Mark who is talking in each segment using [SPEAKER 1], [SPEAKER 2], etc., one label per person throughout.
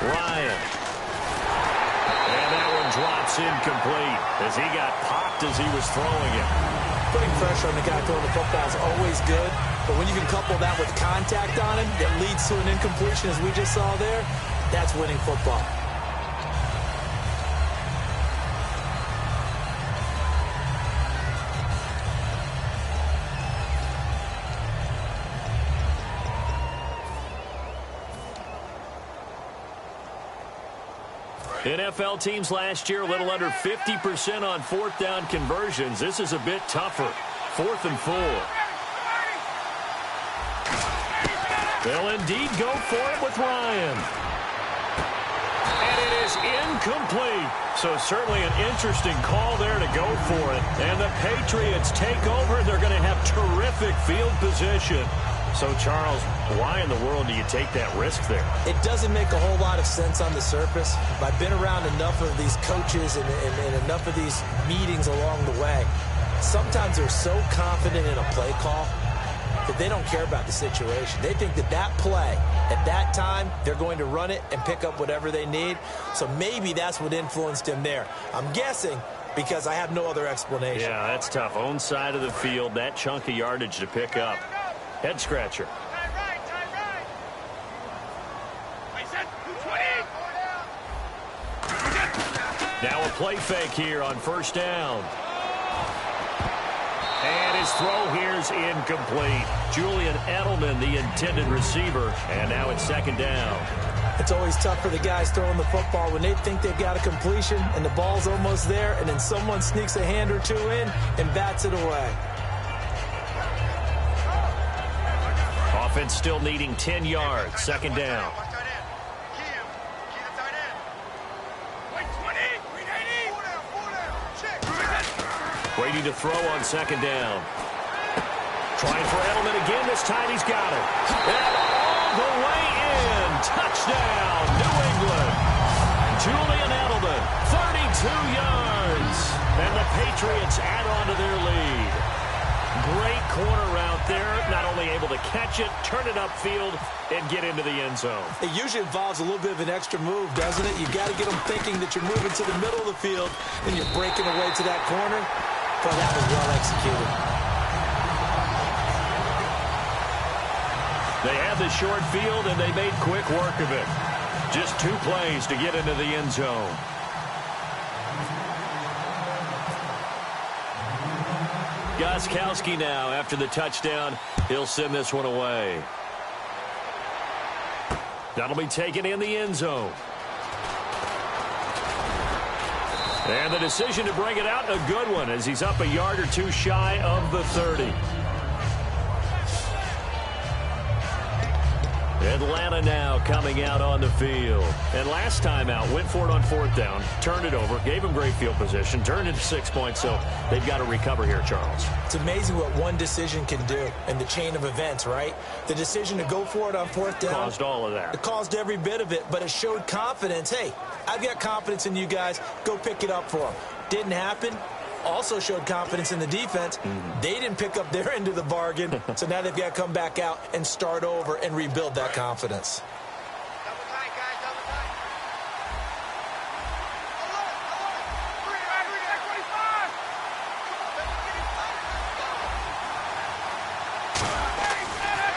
[SPEAKER 1] Ryan. And that one drops incomplete as he got popped as he was throwing it.
[SPEAKER 2] Putting pressure on the guy throwing the football is always good, but when you can couple that with contact on him that leads to an incompletion, as we just saw there, that's winning football.
[SPEAKER 1] NFL teams last year a little under 50% on fourth down conversions. This is a bit tougher. 4th and 4. They'll indeed go for it with Ryan. And it is incomplete. So certainly an interesting call there to go for it. And the Patriots take over. They're going to have terrific field position. So, Charles, why in the world do you take that risk there?
[SPEAKER 2] It doesn't make a whole lot of sense on the surface. I've been around enough of these coaches and enough of these meetings along the way. Sometimes they're so confident in a play call that they don't care about the situation. They think that that play, at that time, they're going to run it and pick up whatever they need. So maybe that's what influenced him there. I'm guessing because I have no other explanation.
[SPEAKER 1] Yeah, that's tough. Own side of the field, that chunk of yardage to pick up. Head scratcher. Now a play fake here on first down. And his throw here's incomplete. Julian Edelman, the intended receiver. And now it's 2nd down.
[SPEAKER 2] It's always tough for the guys throwing the football when they think they've got a completion and the ball's almost there, and then someone sneaks a hand or two in and bats it away.
[SPEAKER 1] Offense still needing 10 yards. 2nd down. Brady to throw on 2nd down. Trying for Edelman again. This time he's got it. And all the way in. Touchdown, New England. Julian Edelman, 32 yards. And the Patriots add on to their lead. Great corner route there. Not only able to catch it, turn it upfield, and get into the end zone.
[SPEAKER 2] It usually involves a little bit of an extra move, doesn't it? You've got to get them thinking that you're moving to the middle of the field, and you're breaking away to that corner. But that was well executed.
[SPEAKER 1] They had the short field, and they made quick work of it. Just 2 plays to get into the end zone. Gostkowski now, after the touchdown, he'll send this one away. That'll be taken in the end zone. And the decision to bring it out, a good one, as he's up a yard or two shy of the 30. Atlanta now coming out on the field. And last time out, went for it on 4th down, turned it over, gave him great field position, turned it to 6 points, so they've got to recover here, Charles.
[SPEAKER 2] It's amazing what one decision can do in the chain of events, right? The decision to go for it on 4th down.
[SPEAKER 1] Caused all of that.
[SPEAKER 2] It caused every bit of it, but it showed confidence. Hey, I've got confidence in you guys. Go pick it up for them. Didn't happen. Also showed confidence in the defense. They didn't pick up their end of the bargain, so now they've got to come back out and start over and rebuild that confidence.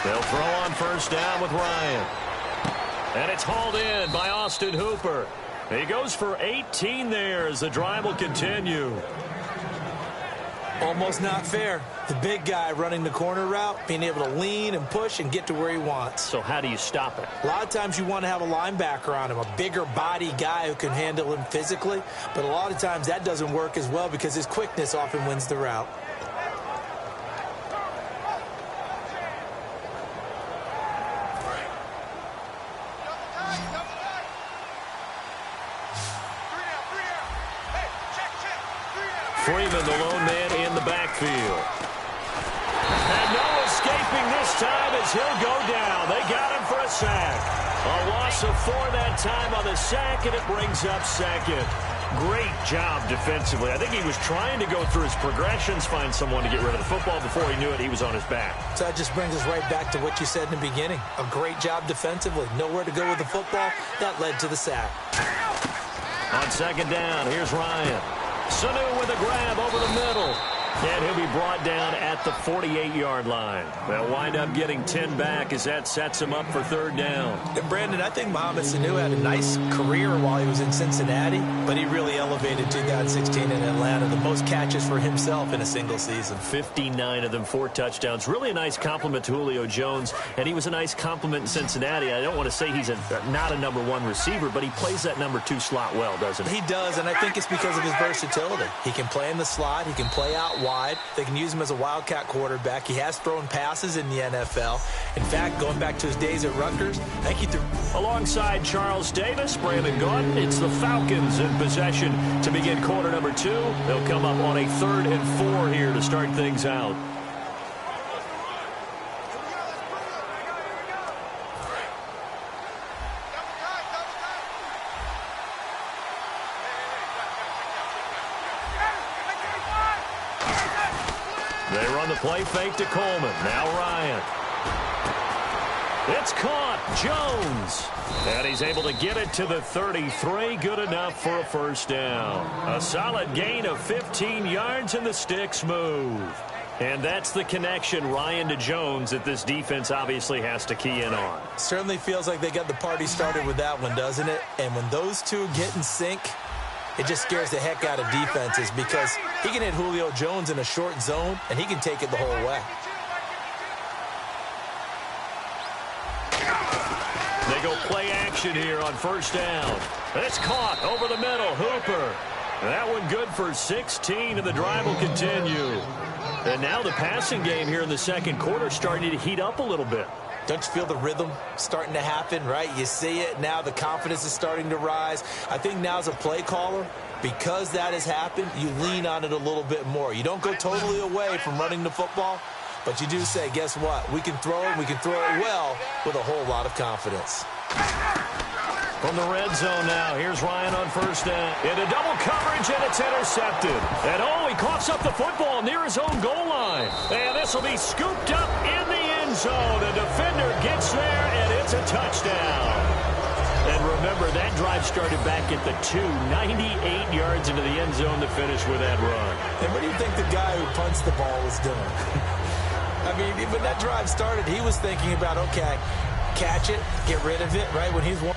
[SPEAKER 1] They'll throw on first down with Ryan. And it's hauled in by Austin Hooper. He goes for 18 there as the drive will continue.
[SPEAKER 2] Almost not fair. The big guy running the corner route, being able to lean and push and get to where he wants.
[SPEAKER 1] So how do you stop it?
[SPEAKER 2] A lot of times you want to have a linebacker on him, a bigger body guy who can handle him physically. But a lot of times that doesn't work as well because his quickness often wins the route.
[SPEAKER 1] Freeman, the lone man in the backfield. And no escaping this time as he'll go down. They got him for a sack. A loss of 4 that time on the sack, and it brings up 2nd. Great job defensively. I think he was trying to go through his progressions, find someone to get rid of the football. Before he knew it, he was on his back.
[SPEAKER 2] So that just brings us right back to what you said in the beginning. A great job defensively. Nowhere to go with the football. That led to the sack.
[SPEAKER 1] On second down, here's Ryan. Sanu with a grab over the middle. And he'll be brought down at the 48-yard line. They'll wind up getting 10 back as that sets him up for third down.
[SPEAKER 2] And Brandon, I think Mohamed Sanu had a nice career while he was in Cincinnati, but he really elevated 2016 in Atlanta. The most catches for himself in a single season.
[SPEAKER 1] 59 of them, 4 touchdowns. Really a nice compliment to Julio Jones, and he was a nice compliment in Cincinnati. I don't want to say he's not a number 1 receiver, but he plays that number 2 slot well, doesn't he?
[SPEAKER 2] He does, and I think it's because of his versatility. He can play in the slot. He can play out wide. They can use him as a wildcat quarterback. He has thrown passes in the NFL. In fact, going back to his days at Rutgers, I think he threw.
[SPEAKER 1] Alongside Charles Davis, Brandon Gordon, it's the Falcons in possession to begin quarter number 2. They'll come up on a 3rd and 4 here to start things out. They run the play fake to Coleman. Now Ryan. It's caught. Jones. And he's able to get it to the 33. Good enough for a first down. A solid gain of 15 yards, and the sticks move. And that's the connection, Ryan to Jones, that this defense obviously has to key in on.
[SPEAKER 2] Certainly feels like they got the party started with that one, doesn't it? And when those two get in sync, it just scares the heck out of defenses because he can hit Julio Jones in a short zone, and he can take it the whole way.
[SPEAKER 1] They go play action here on first down. It's caught over the middle. Hooper. That one good for 16, and the drive will continue. And now the passing game here in the second quarter starting to heat up a little bit.
[SPEAKER 2] Don't you feel the rhythm starting to happen, right? You see it now. The confidence is starting to rise. I think now as a play caller, because that has happened, you lean on it a little bit more. You don't go totally away from running the football, but you do say, guess what? We can throw it. We can throw it well with a whole lot of confidence.
[SPEAKER 1] From the red zone now, here's Ryan on first down. Into double coverage, and it's intercepted. And he coughs up the football near his own goal line. And this will be scooped up in the end zone. The defender gets there, and it's a touchdown. And remember, that drive started back at the 2, 98 yards into the end zone to finish with that run.
[SPEAKER 2] And what do you think the guy who punts the ball was doing? I mean, when that drive started, he was thinking about, okay, catch it, get rid of it, right? When he's one.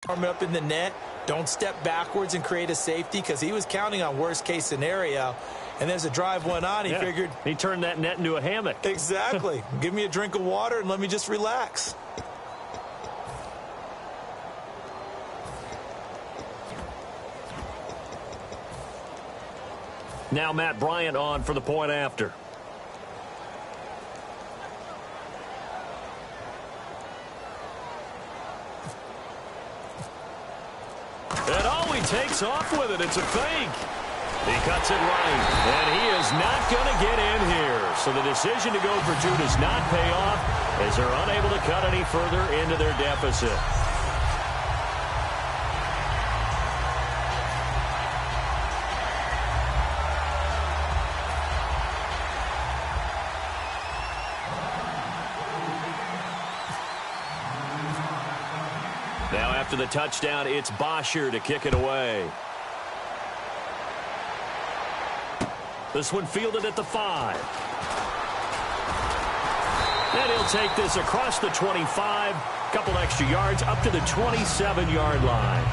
[SPEAKER 2] Arm up in the net, don't step backwards and create a safety because he was counting on worst case scenario. And as the drive went on, he figured.
[SPEAKER 1] He turned that net into a hammock.
[SPEAKER 2] Exactly. Give me a drink of water and let me just relax.
[SPEAKER 1] Now Matt Bryant on for the point after. And takes off with it. It's a fake. He cuts it right, and he is not going to get in here. So the decision to go for two does not pay off as they're unable to cut any further into their deficit. Now after the touchdown, it's Bosher to kick it away. This one fielded at the 5. And he'll take this across the 25, a couple extra yards up to the 27-yard line.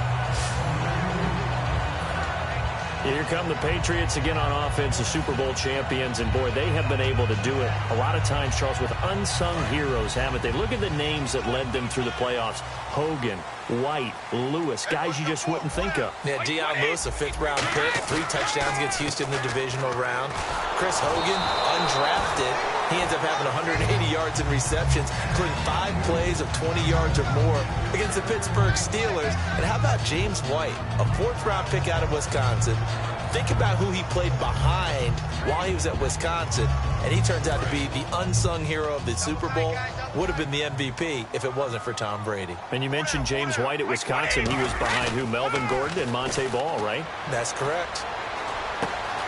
[SPEAKER 1] Here come the Patriots again on offense, the Super Bowl champions, and boy, they have been able to do it a lot of times, Charles, with unsung heroes, haven't they? Look at the names that led them through the playoffs. Hogan, White, Lewis, guys you just wouldn't think of.
[SPEAKER 2] Yeah, Deion Lewis, a fifth-round pick, 3 touchdowns against Houston in the divisional round. Chris Hogan, undrafted. He ends up having 180 yards in receptions, including 5 plays of 20 yards or more against the Pittsburgh Steelers. And how about James White, a 4th-round pick out of Wisconsin? Think about who he played behind while he was at Wisconsin, and he turns out to be the unsung hero of the Super Bowl. Would have been the MVP if it wasn't for Tom Brady.
[SPEAKER 1] And you mentioned James White at Wisconsin. He was behind who? Melvin Gordon and Monte Ball, right?
[SPEAKER 2] That's correct.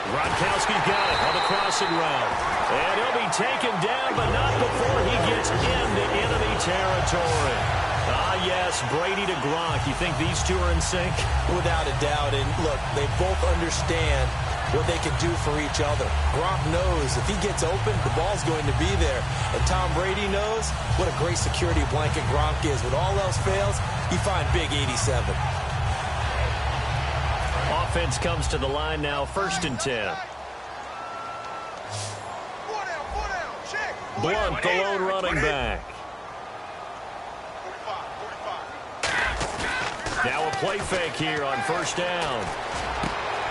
[SPEAKER 1] Gronkowski's got it on the crossing route. And he'll be taken down, but not before he gets into enemy territory. Ah, yes, Brady to Gronk. You think these two are in sync?
[SPEAKER 2] Without a doubt. And look, they both understand what they can do for each other. Gronk knows if he gets open, the ball's going to be there. And Tom Brady knows what a great security blanket Gronk is. When all else fails, you find Big 87.
[SPEAKER 1] Offense comes to the line now, 1st and 10. Blunt, the lone running back. Now a play fake here on 1st down.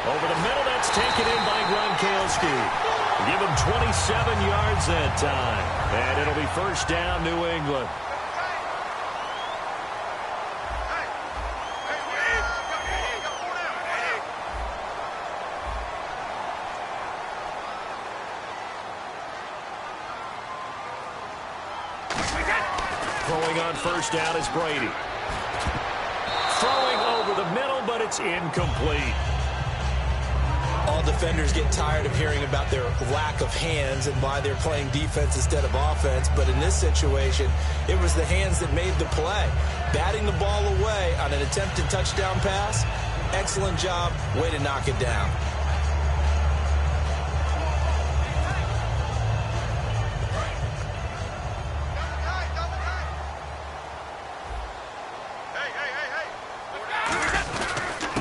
[SPEAKER 1] Over the middle, that's taken in by Gronkowski. Give him 27 yards that time. And it'll be 1st down, New England. Throwing on 1st down is Brady. Throwing over the middle, but it's incomplete.
[SPEAKER 2] All defenders get tired of hearing about their lack of hands and why they're playing defense instead of offense. But in this situation, it was the hands that made the play. Batting the ball away on an attempted touchdown pass. Excellent job. Way to knock it down.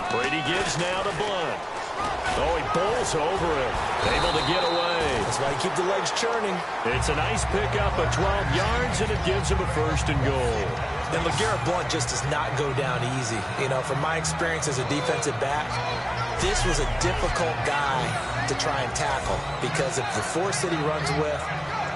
[SPEAKER 1] Brady gives now to Blunt. Oh, he bowls over it. Able to get away.
[SPEAKER 2] That's why you keep the legs churning.
[SPEAKER 1] It's a nice pickup of 12 yards, and it gives him a 1st and goal.
[SPEAKER 2] And LeGarrette Blunt just does not go down easy. You know, from my experience as a defensive back, this was a difficult guy to try and tackle because of the force that he runs with,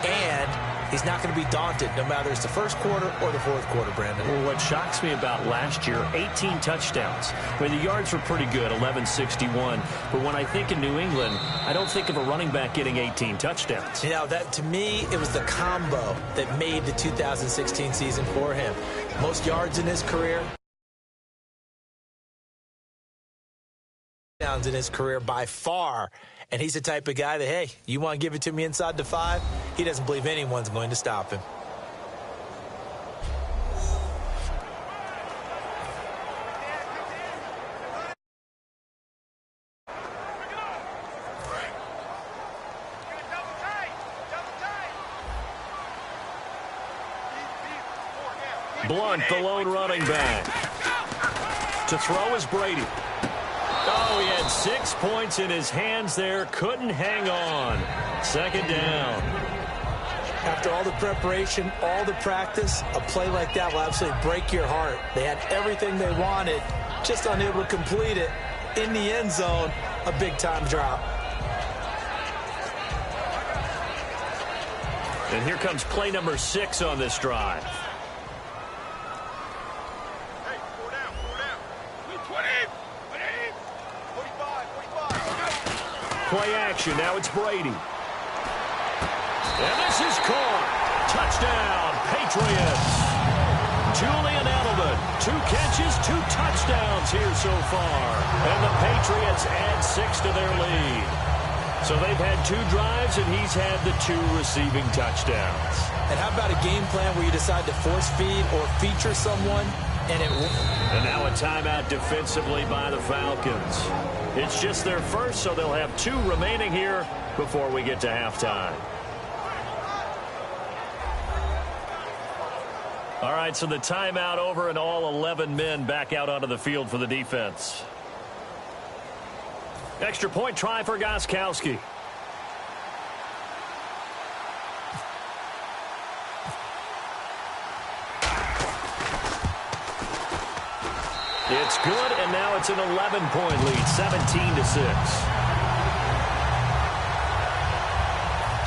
[SPEAKER 2] and he's not going to be daunted no matter it's the 1st quarter or the 4th quarter, Brandon.
[SPEAKER 1] Well, what shocks me about last year, 18 touchdowns. I mean, the yards were pretty good, 1161. But when I think of New England, I don't think of a running back getting 18 touchdowns.
[SPEAKER 2] You know, that to me, it was the combo that made the 2016 season for him. Most yards in his career. Touchdowns in his career by far. And he's the type of guy that, hey, you want to give it to me inside the 5? He doesn't believe anyone's going to stop him.
[SPEAKER 1] Blunt, the lone running back. To throw is Brady. Oh, he had 6 points in his hands there. Couldn't hang on. 2nd down.
[SPEAKER 2] After all the preparation, all the practice, a play like that will absolutely break your heart. They had everything they wanted, just unable to complete it. In the end zone, a big-time drop.
[SPEAKER 1] And here comes play number 6 on this drive. Play action. Now it's Brady. And this is caught. Touchdown, Patriots. Julian Edelman, 2 catches, 2 touchdowns here so far. And the Patriots add 6 to their lead. So they've had 2 drives, and he's had the 2 receiving touchdowns.
[SPEAKER 2] And how about a game plan where you decide to force feed or feature someone, and it won't?
[SPEAKER 1] And now a timeout defensively by the Falcons. It's just their first, so they'll have 2 remaining here before we get to halftime. All right, so the timeout over and all 11 men back out onto the field for the defense. Extra point try for Gostkowski. It's good, and now it's an 11-point lead, 17-6.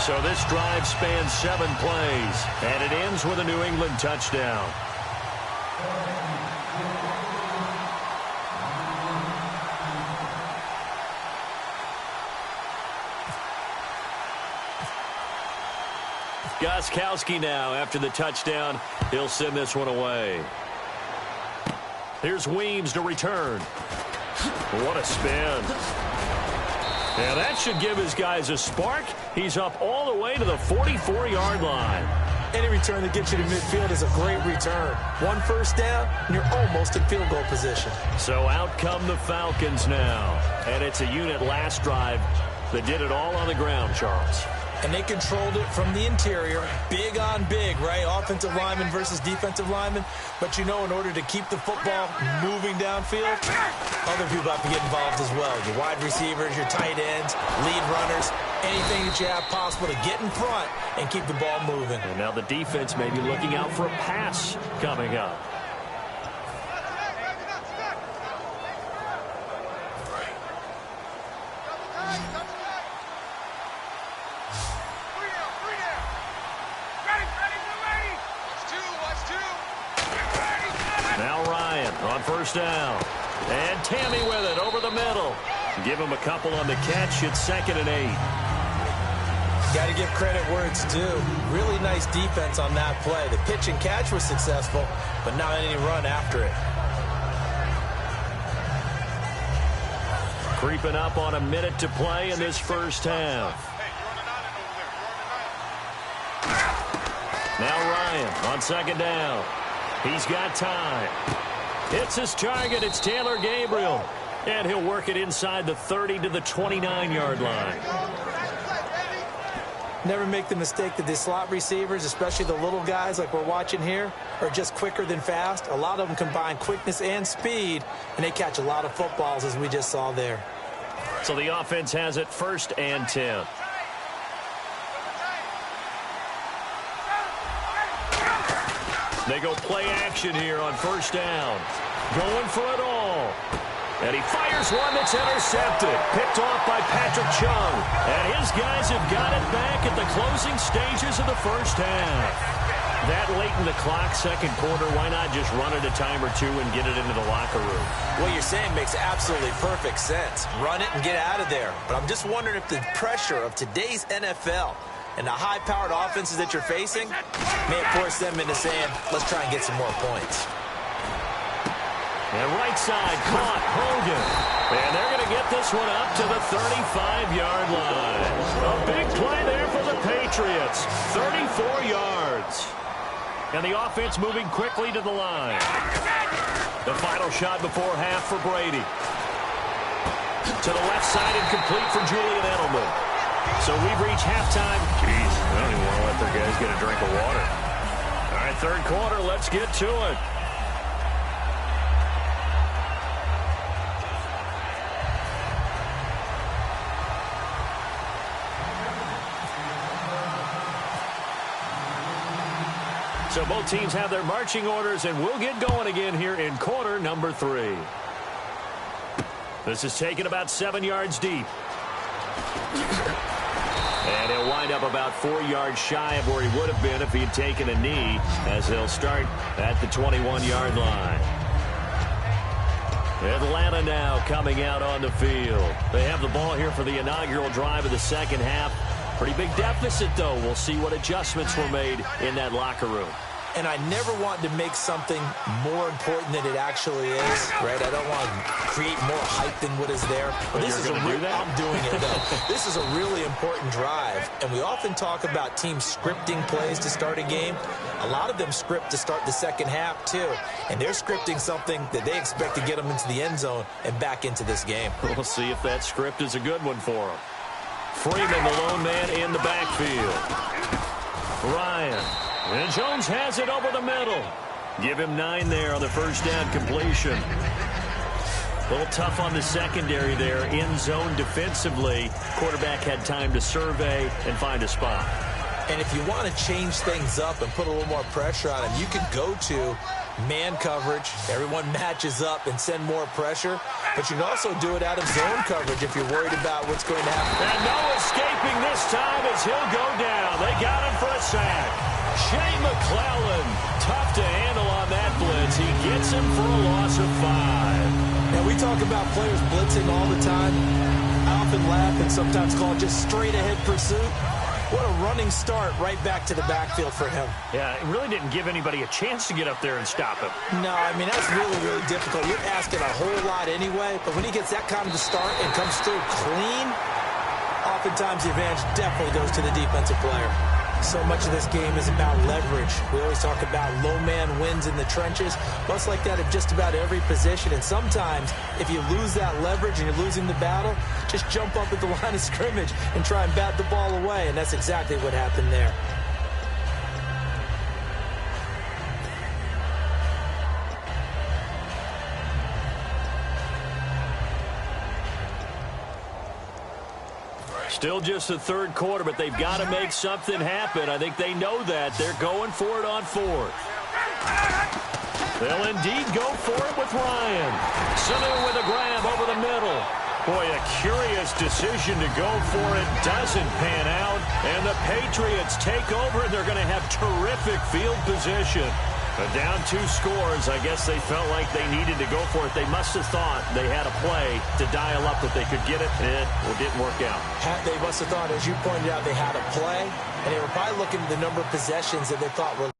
[SPEAKER 1] So this drive spans 7 plays, and it ends with a New England touchdown. Gostkowski now, after the touchdown, he'll send this one away. Here's Weems to return. What a spin. Yeah, that should give his guys a spark. He's up all the way to the 44-yard line.
[SPEAKER 2] Any return that gets you to midfield is a great return. 1 first down, and you're almost in field goal position.
[SPEAKER 1] So out come the Falcons now. And it's a unit last drive that did it all on the ground, Charles.
[SPEAKER 2] And they controlled it from the interior, big on big, right? Offensive lineman versus defensive lineman. But, you know, in order to keep the football moving downfield, other people have to get involved as well. Your wide receivers, your tight ends, lead runners, anything that you have possible to get in front and keep the ball moving.
[SPEAKER 1] And now the defense may be looking out for a pass coming up. First down. And Tammy with it over the middle. Give him a couple on the catch. It's 2nd and 8.
[SPEAKER 2] Got to give credit where it's due. Really nice defense on that play. The pitch and catch was successful, but not any run after it.
[SPEAKER 1] Creeping up on a minute to play in this first half. Now Ryan on 2nd down. He's got time. It's his target. It's Taylor Gabriel. And he'll work it inside the 30 to the 29-yard line.
[SPEAKER 2] Never make the mistake that the slot receivers, especially the little guys like we're watching here, are just quicker than fast. A lot of them combine quickness and speed, and they catch a lot of footballs, as we just saw there.
[SPEAKER 1] So the offense has it 1st and 10. They go play action here on 1st down. Going for it all. And he fires one that's intercepted. Picked off by Patrick Chung. And his guys have got it back at the closing stages of the first half. That late in the clock, 2nd quarter, why not just run it a time or two and get it into the locker room?
[SPEAKER 2] What you're saying makes absolutely perfect sense. Run it and get out of there. But I'm just wondering if the pressure of today's NFL and the high-powered offenses that you're facing may force them into saying, let's try and get some more points.
[SPEAKER 1] And right side, caught, Hogan. And they're going to get this one up to the 35-yard line. A big play there for the Patriots. 34 yards. And the offense moving quickly to the line. The final shot before half for Brady. To the left side and complete for Julian Edelman. So we've reached halftime. Jeez, I don't even want to let their guys get a drink of water. All right, 3rd quarter, let's get to it. So both teams have their marching orders, and we'll get going again here in quarter number 3. This is taken about 7 yards deep. And he'll wind up about 4 yards shy of where he would have been if he had taken a knee, as they'll start at the 21-yard line. Atlanta now coming out on the field. They have the ball here for the inaugural drive of the second half. Pretty big deficit, though. We'll see what adjustments were made in that locker room.
[SPEAKER 2] And I never want to make something more important than it actually is, right? I don't want to create more hype than what is there.
[SPEAKER 1] But
[SPEAKER 2] this is
[SPEAKER 1] I'm
[SPEAKER 2] doing it, though. This is a really important drive, and we often talk about teams scripting plays to start a game. A lot of them script to start the second half, too. And they're scripting something that they expect to get them into the end zone and back into this game.
[SPEAKER 1] We'll see if that script is a good one for them. Freeman, the lone man in the backfield. Ryan. And Jones has it over the middle. Give him 9 there on the first down completion. A little tough on the secondary there, in zone defensively. Quarterback had time to survey and find a spot.
[SPEAKER 2] And if you want to change things up and put a little more pressure on him, you can go to man coverage. Everyone matches up and send more pressure. But you can also do it out of zone coverage if you're worried about what's going to happen.
[SPEAKER 1] And no escaping this time as he'll go down. They got him for a sack. Shea McClellan, tough to handle on that blitz. He gets him for a loss of 5.
[SPEAKER 2] Now, we talk about players blitzing all the time. I often laugh and sometimes call it just straight-ahead pursuit. What a running start right back to the backfield for him.
[SPEAKER 1] Yeah, it really didn't give anybody a chance to get up there and stop him.
[SPEAKER 2] No, I mean, that's really, really difficult. You're asking a whole lot anyway, but when he gets that kind of a start and comes through clean, oftentimes the advantage definitely goes to the defensive player. So much of this game is about leverage. We always talk about low man wins in the trenches. Well, it's like that at just about every position. And sometimes, if you lose that leverage and you're losing the battle, just jump up at the line of scrimmage and try and bat the ball away. And that's exactly what happened there.
[SPEAKER 1] Still just the third quarter, but they've got to make something happen. I think they know that. They're going for it on 4th. They'll indeed go for it with Ryan. Sanu with a grab over the middle. Boy, a curious decision to go for it. Doesn't pan out. And the Patriots take over, and they're going to have terrific field position. Down 2 scores. I guess they felt like they needed to go for it. They must have thought they had a play to dial up that they could get it, and it didn't work out.
[SPEAKER 2] They must have thought, as you pointed out, they had a play, and they were probably looking at the number of possessions that they thought were